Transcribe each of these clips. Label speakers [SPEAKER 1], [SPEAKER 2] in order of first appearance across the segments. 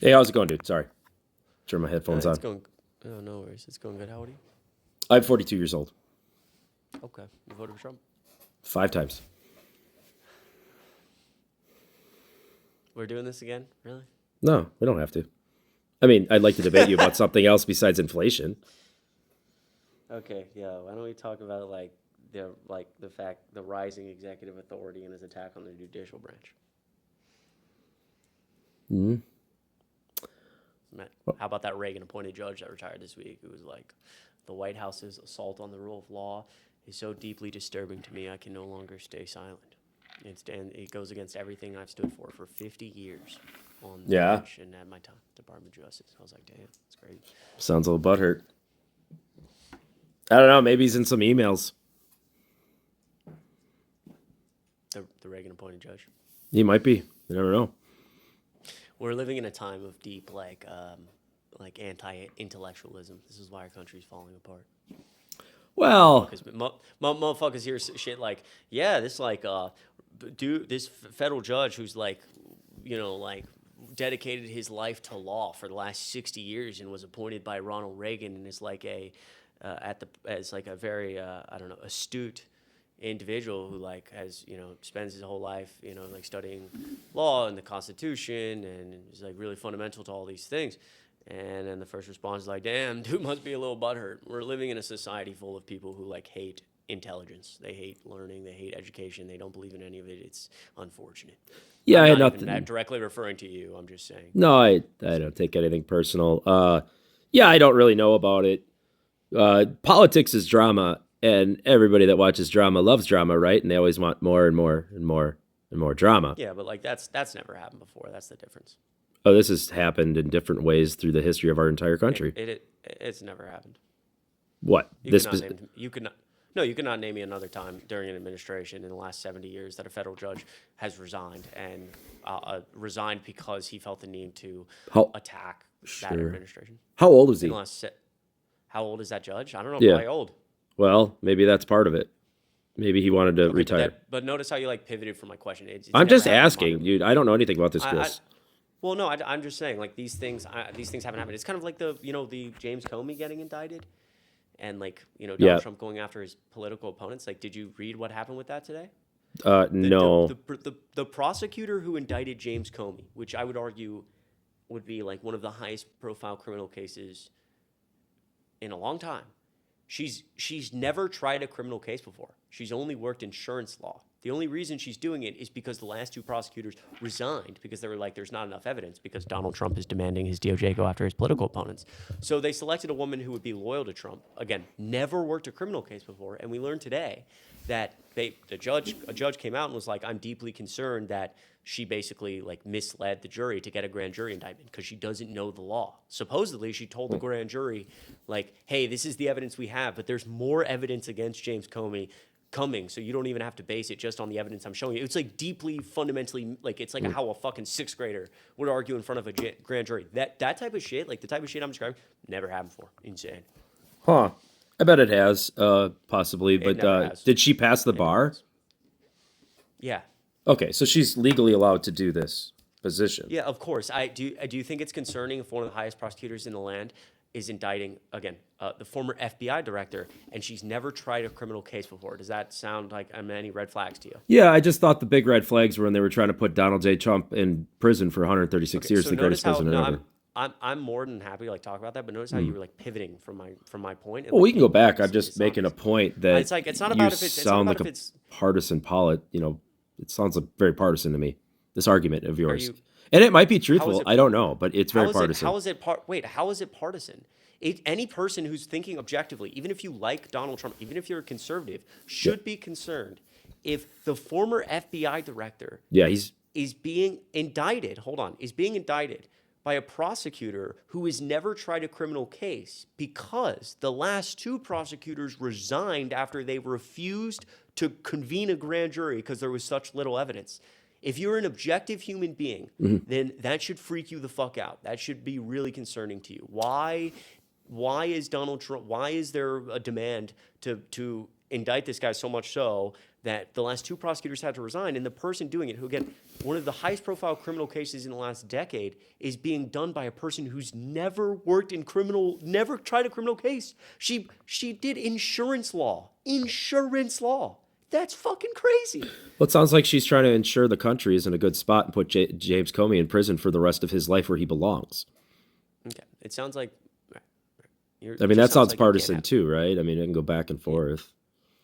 [SPEAKER 1] Hey, how's it going, dude? Sorry. Turn my headphones
[SPEAKER 2] It's
[SPEAKER 1] on.
[SPEAKER 2] going. Oh, no worries. It's going good. How old are you?
[SPEAKER 1] I'm 42 years old.
[SPEAKER 2] Okay. You voted for Trump?
[SPEAKER 1] 5 times.
[SPEAKER 2] We're doing this again? Really?
[SPEAKER 1] No, we don't have to. I mean, I'd like to debate you about something else besides inflation.
[SPEAKER 2] Okay. Yeah. Why don't we talk about the rising executive authority and his attack on the judicial branch?
[SPEAKER 1] Hmm.
[SPEAKER 2] How about that Reagan-appointed judge that retired this week? Who was like, the White House's assault on the rule of law is so deeply disturbing to me, I can no longer stay silent. And it goes against everything I've stood for 50 years on the
[SPEAKER 1] Yeah.
[SPEAKER 2] bench and at my time, Department of Justice. I was like, damn, that's great.
[SPEAKER 1] Sounds a little butthurt. I don't know. Maybe he's in some emails.
[SPEAKER 2] The Reagan-appointed judge.
[SPEAKER 1] He might be. You never know.
[SPEAKER 2] We're living in a time of deep, anti-intellectualism. This is why our country's falling apart.
[SPEAKER 1] Well,
[SPEAKER 2] Because motherfuckers hear shit like, yeah, this this federal judge who's dedicated his life to law for the last 60 years and was appointed by Ronald Reagan and is a very astute individual who has spends his whole life studying law and the Constitution and is really fundamental to all these things. And then the first response is like, damn, dude must be a little butthurt. We're living in a society full of people who hate intelligence. They hate learning. They hate education. They don't believe in any of it. It's unfortunate.
[SPEAKER 1] yeah, I
[SPEAKER 2] I'm
[SPEAKER 1] had
[SPEAKER 2] not
[SPEAKER 1] nothing.
[SPEAKER 2] even directly referring to you. I'm just saying.
[SPEAKER 1] No, I don't take anything personal. Yeah, I don't really know about it. Politics is drama, and everybody that watches drama loves drama, right? And they always want more and more and more and more drama.
[SPEAKER 2] Yeah, but that's never happened before. That's the difference.
[SPEAKER 1] Oh, this has happened in different ways through the history of our entire country.
[SPEAKER 2] It's never happened.
[SPEAKER 1] What?
[SPEAKER 2] You could not name me another time during an administration in the last 70 years that a federal judge has resigned and resigned because he felt the need to attack that administration.
[SPEAKER 1] How old is he?
[SPEAKER 2] How old is that judge? I don't know.
[SPEAKER 1] Yeah.
[SPEAKER 2] Probably old.
[SPEAKER 1] Well, maybe that's part of it. Maybe he wanted to retire.
[SPEAKER 2] But notice how you pivoted from my question.
[SPEAKER 1] I'm just asking, dude. I don't know anything about this, Chris.
[SPEAKER 2] Well, no, I'm just saying, these things haven't happened. It's kind of like the James Comey getting indicted, and Donald Trump going after his political opponents. Did you read what happened with that today?
[SPEAKER 1] No.
[SPEAKER 2] The prosecutor who indicted James Comey, which I would argue would be one of the highest profile criminal cases in a long time. She's never tried a criminal case before. She's only worked insurance law. The only reason she's doing it is because the last 2 prosecutors resigned because they were there's not enough evidence because Donald Trump is demanding his DOJ go after his political opponents. So they selected a woman who would be loyal to Trump. Again, never worked a criminal case before. And we learned today that a judge came out and was like, I'm deeply concerned that she basically misled the jury to get a grand jury indictment because she doesn't know the law. Supposedly, she told the grand jury, hey, this is the evidence we have, but there's more evidence against James Comey coming, so you don't even have to base it just on the evidence I'm showing you. It's deeply fundamentally it's how a fucking 6th grader would argue in front of a grand jury. That type of shit, the type of shit I'm describing, never happened before. Insane.
[SPEAKER 1] Huh. I bet it has, possibly. But did she pass the bar?
[SPEAKER 2] Yeah.
[SPEAKER 1] Okay, so she's legally allowed to do this position.
[SPEAKER 2] Yeah, of course. I do think it's concerning if one of the highest prosecutors in the land is indicting, again, the former FBI director, and she's never tried a criminal case before. Does that sound like any red flags to you?
[SPEAKER 1] Yeah, I just thought the big red flags were when they were trying to put Donald J. Trump in prison for 136 years, the greatest president ever.
[SPEAKER 2] I'm more than happy to talk about that, but notice how you were pivoting from my point.
[SPEAKER 1] Well, we can go back. I'm just making a point that
[SPEAKER 2] it's not about if it's
[SPEAKER 1] sound like a partisan it sounds very partisan to me, this argument of yours. And it might be truthful. I don't know, but it's very partisan.
[SPEAKER 2] How is it partisan? Any person who's thinking objectively, even if you like Donald Trump, even if you're a conservative, should be concerned if the former FBI director is being indicted. Is being indicted by a prosecutor who has never tried a criminal case because the last 2 prosecutors resigned after they refused to convene a grand jury because there was such little evidence. If you're an objective human being, then that should freak you the fuck out. That should be really concerning to you. Why is Donald Trump? Why is there a demand to indict this guy so much so that the last two prosecutors had to resign, and the person doing it, who again, one of the highest profile criminal cases in the last decade, is being done by a person who's never worked in criminal, never tried a criminal case. She did insurance law. Insurance law. That's fucking crazy.
[SPEAKER 1] Well, it sounds like she's trying to ensure the country is in a good spot and put James Comey in prison for the rest of his life where he belongs.
[SPEAKER 2] Okay. It sounds like
[SPEAKER 1] I mean, that sounds partisan too, right? I mean, it can go back and forth.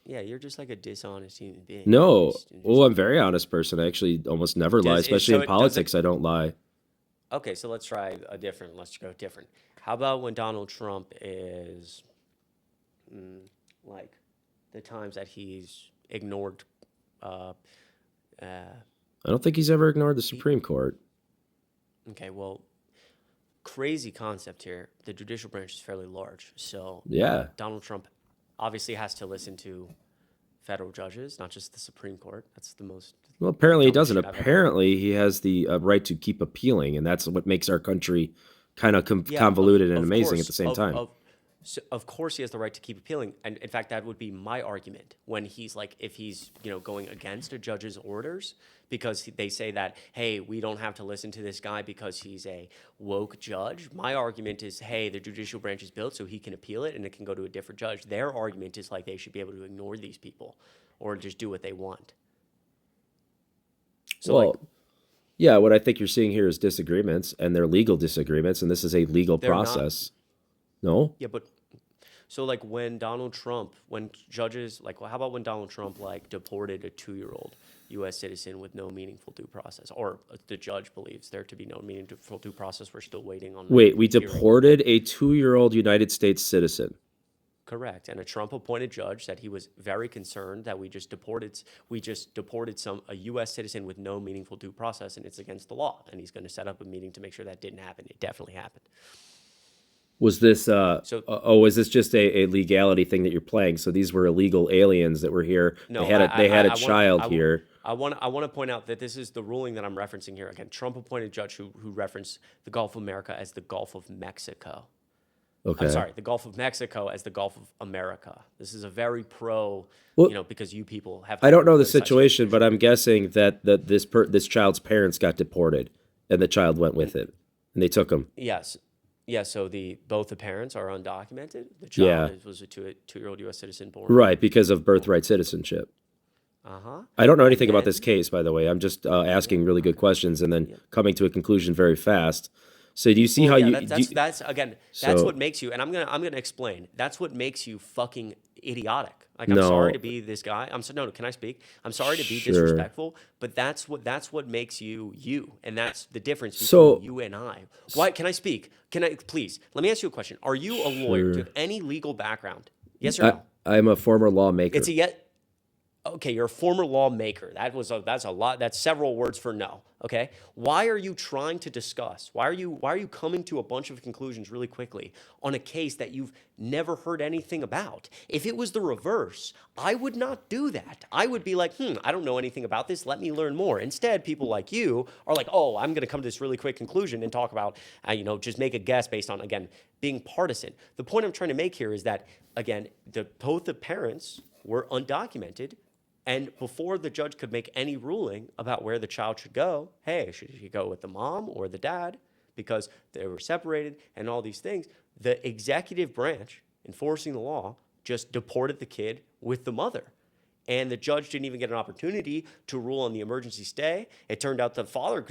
[SPEAKER 2] Yeah, you're just like a dishonest human being.
[SPEAKER 1] No. Well, I'm a very honest person. I actually almost never lie, especially in politics. I don't lie.
[SPEAKER 2] Okay, so let's try let's go different. How about when Donald Trump is like the times that he's ignored
[SPEAKER 1] I don't think he's ever ignored the Supreme Court.
[SPEAKER 2] Okay, well, crazy concept here. The judicial branch is fairly large. So
[SPEAKER 1] yeah,
[SPEAKER 2] Donald Trump obviously has to listen to federal judges, not just the Supreme Court. That's the most...
[SPEAKER 1] Well, apparently he doesn't. Apparently he has the right to keep appealing, and that's what makes our country kind of convoluted and amazing at the same time.
[SPEAKER 2] So of course he has the right to keep appealing. And in fact, that would be my argument when he's like, if he's, going against a judge's orders, because they say that, hey, we don't have to listen to this guy because he's a woke judge. My argument is, hey, the judicial branch is built so he can appeal it and it can go to a different judge. Their argument is like they should be able to ignore these people or just do what they want. So
[SPEAKER 1] yeah, what I think you're seeing here is disagreements, and they're legal disagreements, and this is a legal process. No?
[SPEAKER 2] Yeah, but so like when judges, like, well, how about when Donald Trump like deported a 2-year-old U.S. citizen with no meaningful due process, or the judge believes there to be no meaningful due process? We're still waiting on.
[SPEAKER 1] Wait, we deported a 2-year-old United States citizen.
[SPEAKER 2] Correct, and a Trump-appointed judge said he was very concerned that we just deported a U.S. citizen with no meaningful due process, and it's against the law, and he's going to set up a meeting to make sure that didn't happen. It definitely happened.
[SPEAKER 1] Was this was this just a legality thing that you're playing? So these were illegal aliens that were here.
[SPEAKER 2] No,
[SPEAKER 1] they had a child here.
[SPEAKER 2] I want to point out that this is the ruling that I'm referencing here. Again, Trump-appointed judge who referenced the Gulf of America as the Gulf of Mexico.
[SPEAKER 1] Okay.
[SPEAKER 2] I'm sorry, the Gulf of Mexico as the Gulf of America. This is a very because you people have...
[SPEAKER 1] I don't know the situation, but I'm guessing that this child's parents got deported, and the child went with it, and they took him.
[SPEAKER 2] Yes. Yeah, so both the parents are undocumented. The child was a 2-year-old U.S. citizen born.
[SPEAKER 1] Right, because of birthright citizenship.
[SPEAKER 2] Uh-huh.
[SPEAKER 1] I don't know anything about this case, by the way. I'm just asking really good questions and then coming to a conclusion very fast. So do you see
[SPEAKER 2] that's what makes you, and I'm gonna explain. That's what makes you fucking idiotic. Like, I'm sorry to be this guy. Can I speak? I'm sorry to be disrespectful, but that's what makes you you, and that's the difference between you and I. Why can I speak? Please let me ask you a question. Are you a lawyer? Do you have any legal background? Yes or no?
[SPEAKER 1] I'm a former lawmaker.
[SPEAKER 2] Okay, you're a former lawmaker. That's a lot. That's several words for no. Okay, why are you trying to discuss? Why are you coming to a bunch of conclusions really quickly on a case that you've never heard anything about? If it was the reverse, I would not do that. I would be like, I don't know anything about this. Let me learn more. Instead, people like you are like, oh, I'm going to come to this really quick conclusion and talk about, just make a guess based on, again, being partisan. The point I'm trying to make here is that, again, both the parents were undocumented. And before the judge could make any ruling about where the child should go, hey, should he go with the mom or the dad? Because they were separated and all these things, the executive branch enforcing the law just deported the kid with the mother. And the judge didn't even get an opportunity to rule on the emergency stay. It turned out the father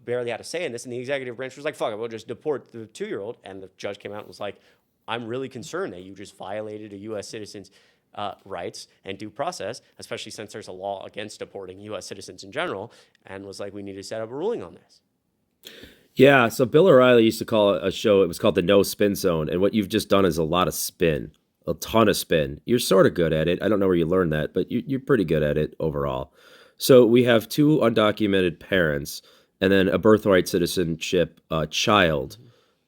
[SPEAKER 2] barely had a say in this, and the executive branch was like, fuck it, we'll just deport the 2-year-old. And the judge came out and was like, I'm really concerned that you just violated a U.S. citizen's rights and due process, especially since there's a law against deporting U.S. citizens in general, and was like, we need to set up a ruling on this.
[SPEAKER 1] Yeah, so Bill O'Reilly used to call a show, it was called the No Spin Zone, and what you've just done is a lot of spin, a ton of spin. You're sort of good at it. I don't know where you learned that, but you're pretty good at it overall. So we have 2 undocumented parents and then a birthright citizenship child.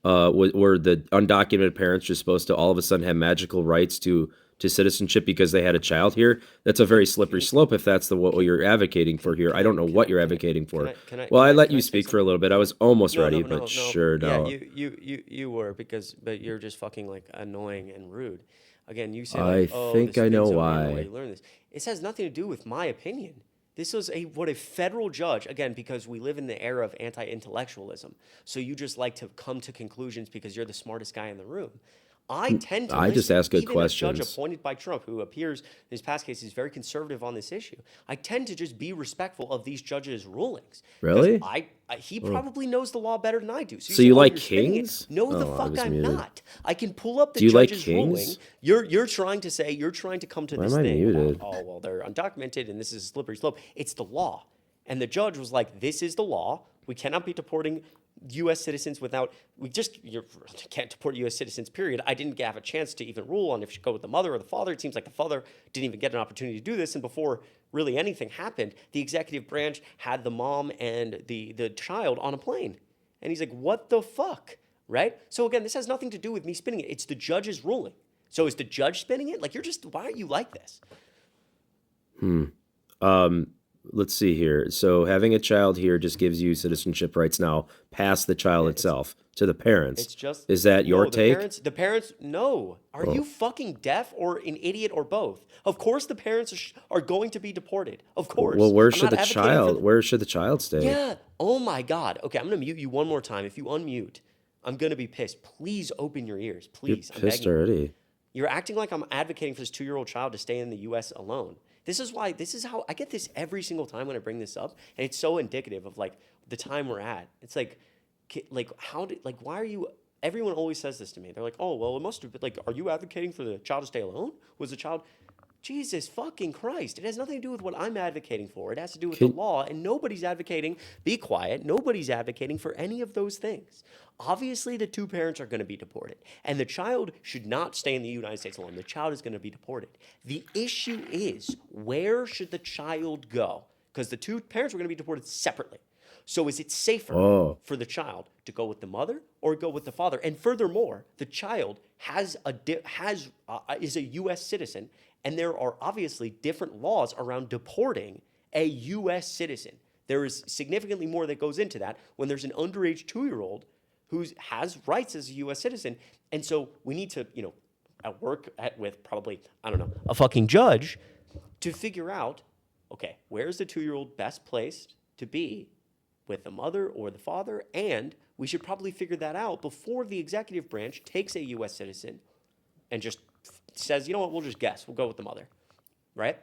[SPEAKER 1] Were the undocumented parents just supposed to all of a sudden have magical rights to citizenship because they had a child here? That's a very slippery slope if that's what you're advocating for here. I don't know what you're advocating for. I let you speak for a little bit. I was almost ready, but sure, no.
[SPEAKER 2] Yeah, you were, but you're just fucking like annoying and rude. Again, you say
[SPEAKER 1] I
[SPEAKER 2] like, oh,
[SPEAKER 1] think
[SPEAKER 2] the
[SPEAKER 1] I
[SPEAKER 2] spin
[SPEAKER 1] know
[SPEAKER 2] zone,
[SPEAKER 1] why.
[SPEAKER 2] you learn this. This has nothing to do with my opinion. This was what a federal judge, again, because we live in the era of anti-intellectualism. So you just like to come to conclusions because you're the smartest guy in the room. I tend to
[SPEAKER 1] I just
[SPEAKER 2] listen.
[SPEAKER 1] ask good
[SPEAKER 2] Even a judge
[SPEAKER 1] questions.
[SPEAKER 2] appointed by Trump, who appears in his past cases very conservative on this issue, I tend to just be respectful of these judges' rulings because
[SPEAKER 1] Really?
[SPEAKER 2] he probably knows the law better than I do. So you
[SPEAKER 1] So
[SPEAKER 2] say,
[SPEAKER 1] you
[SPEAKER 2] "Oh,
[SPEAKER 1] like
[SPEAKER 2] you're spinning it."
[SPEAKER 1] kings?
[SPEAKER 2] No, the
[SPEAKER 1] Oh, I
[SPEAKER 2] fuck,
[SPEAKER 1] was
[SPEAKER 2] I'm
[SPEAKER 1] muted.
[SPEAKER 2] not. I can pull up the
[SPEAKER 1] Do you like
[SPEAKER 2] judge's ruling.
[SPEAKER 1] kings?
[SPEAKER 2] You're trying to come to
[SPEAKER 1] Why
[SPEAKER 2] this
[SPEAKER 1] am I
[SPEAKER 2] thing about,
[SPEAKER 1] muted?
[SPEAKER 2] oh well, they're undocumented and this is a slippery slope. It's the law, and the judge was like, "This is the law. We cannot be deporting U.S. citizens without you can't deport U.S. citizens. Period." I didn't have a chance to even rule on if you should go with the mother or the father. It seems like the father didn't even get an opportunity to do this, and before really anything happened, the executive branch had the mom and the child on a plane, and he's like, "What the fuck?" Right? So again, this has nothing to do with me spinning it. It's the judge's ruling. So is the judge spinning it? Like why are you like this?
[SPEAKER 1] Let's see here. So having a child here just gives you citizenship rights now past the child
[SPEAKER 2] It's
[SPEAKER 1] itself to the parents.
[SPEAKER 2] It's just
[SPEAKER 1] Is that your
[SPEAKER 2] no,
[SPEAKER 1] take?
[SPEAKER 2] The parents, no. Are you fucking deaf or an idiot or both? Of course, the parents are going to be deported. Of course.
[SPEAKER 1] Well, where
[SPEAKER 2] I'm
[SPEAKER 1] should
[SPEAKER 2] not
[SPEAKER 1] the
[SPEAKER 2] advocating for
[SPEAKER 1] child? Where should the child stay?
[SPEAKER 2] Yeah. Oh my God. Okay, I'm gonna mute you one more time. If you unmute, I'm gonna be pissed. Please open your ears,
[SPEAKER 1] You're
[SPEAKER 2] please. I'm
[SPEAKER 1] pissed
[SPEAKER 2] begging you.
[SPEAKER 1] already.
[SPEAKER 2] You're acting like I'm advocating for this 2-year-old child to stay in the U.S. alone. This is how I get this every single time when I bring this up, and it's so indicative of like the time we're at. It's like why are you? Everyone always says this to me. They're like, oh well, it must have been like, are you advocating for the child to stay alone? Was the child? Jesus fucking Christ. It has nothing to do with what I'm advocating for. It has to do with the law, and nobody's advocating, be quiet, nobody's advocating for any of those things. Obviously, the two parents are going to be deported, and the child should not stay in the United States alone. The child is going to be deported. The issue is, where should the child go? Because the two parents are going to be deported separately. So is it safer for the child to go with the mother or go with the father? And furthermore, the child is a U.S. citizen, and there are obviously different laws around deporting a U.S. citizen. There is significantly more that goes into that when there's an underage 2-year-old who has rights as a U.S. citizen. And so we need to, with probably, I don't know, a fucking judge to figure out, okay, where's the 2-year-old best placed to be with the mother or the father? And we should probably figure that out before the executive branch takes a U.S. citizen and just says, you know what, we'll just guess. We'll go with the mother, right?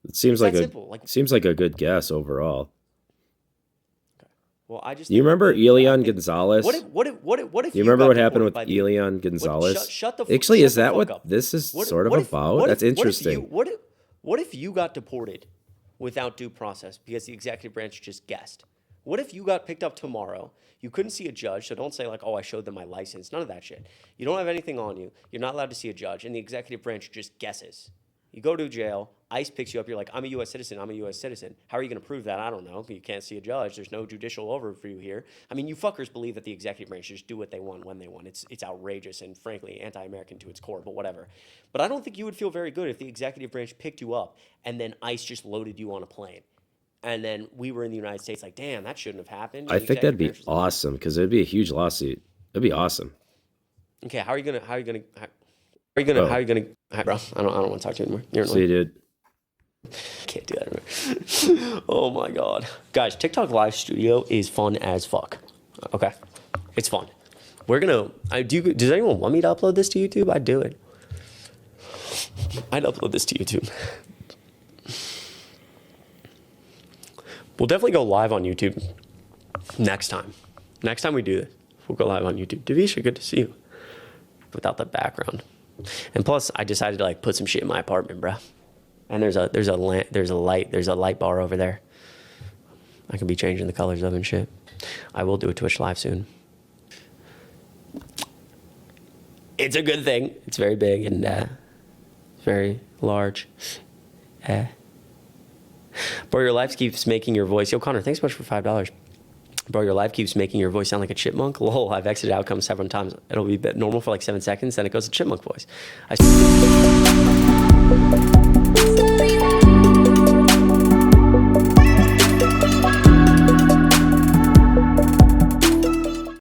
[SPEAKER 1] It seems
[SPEAKER 2] It's
[SPEAKER 1] like
[SPEAKER 2] that
[SPEAKER 1] a
[SPEAKER 2] simple.
[SPEAKER 1] seems like a good guess overall.
[SPEAKER 2] Okay. Well, I just
[SPEAKER 1] You remember Elian Gonzalez?
[SPEAKER 2] What if
[SPEAKER 1] You remember what
[SPEAKER 2] got
[SPEAKER 1] happened
[SPEAKER 2] deported
[SPEAKER 1] with
[SPEAKER 2] by the
[SPEAKER 1] Elian Gonzalez?
[SPEAKER 2] shut the
[SPEAKER 1] Actually,
[SPEAKER 2] shut
[SPEAKER 1] is
[SPEAKER 2] the
[SPEAKER 1] that
[SPEAKER 2] fuck
[SPEAKER 1] what
[SPEAKER 2] up.
[SPEAKER 1] this is
[SPEAKER 2] What
[SPEAKER 1] sort of
[SPEAKER 2] what if-
[SPEAKER 1] about?
[SPEAKER 2] what
[SPEAKER 1] That's
[SPEAKER 2] if-
[SPEAKER 1] interesting.
[SPEAKER 2] What if you got deported without due process because the executive branch just guessed? What if you got picked up tomorrow? You couldn't see a judge, so don't say like, oh, I showed them my license. None of that shit. You don't have anything on you. You're not allowed to see a judge, and the executive branch just guesses. You go to jail. ICE picks you up. You're like, I'm a U.S. citizen. I'm a U.S. citizen. How are you going to prove that? I don't know. You can't see a judge. There's no judicial overview here. I mean, you fuckers believe that the executive branch just do what they want when they want. It's outrageous and frankly anti-American to its core, but whatever. But I don't think you would feel very good if the executive branch picked you up and then ICE just loaded you on a plane. And then we were in the United States like, damn, that shouldn't have happened.
[SPEAKER 1] I think that'd be awesome because it'd be a huge lawsuit. It'd be awesome.
[SPEAKER 2] Okay, bro? I don't want to talk to you anymore. You're
[SPEAKER 1] See you, dude.
[SPEAKER 2] Can't do that anymore. Oh my God. Guys, TikTok Live Studio is fun as fuck. Okay. It's fun. We're gonna does anyone want me to upload this to YouTube? I'd do it. I'd upload this to YouTube. We'll definitely go live on YouTube next time. Next time we do this, we'll go live on YouTube. Davisha, good to see you. Without the background. And plus, I decided to like put some shit in my apartment, bro. And there's a light bar over there. I can be changing the colors of and shit. I will do a Twitch live soon. It's a good thing. It's very big and very large. Bro, your life keeps making your voice. Yo, Connor, thanks so much for $5. Bro, your life keeps making your voice sound like a chipmunk. Lol, I've exited outcomes 7 times. It'll be normal for like 7 seconds, then it goes to chipmunk voice.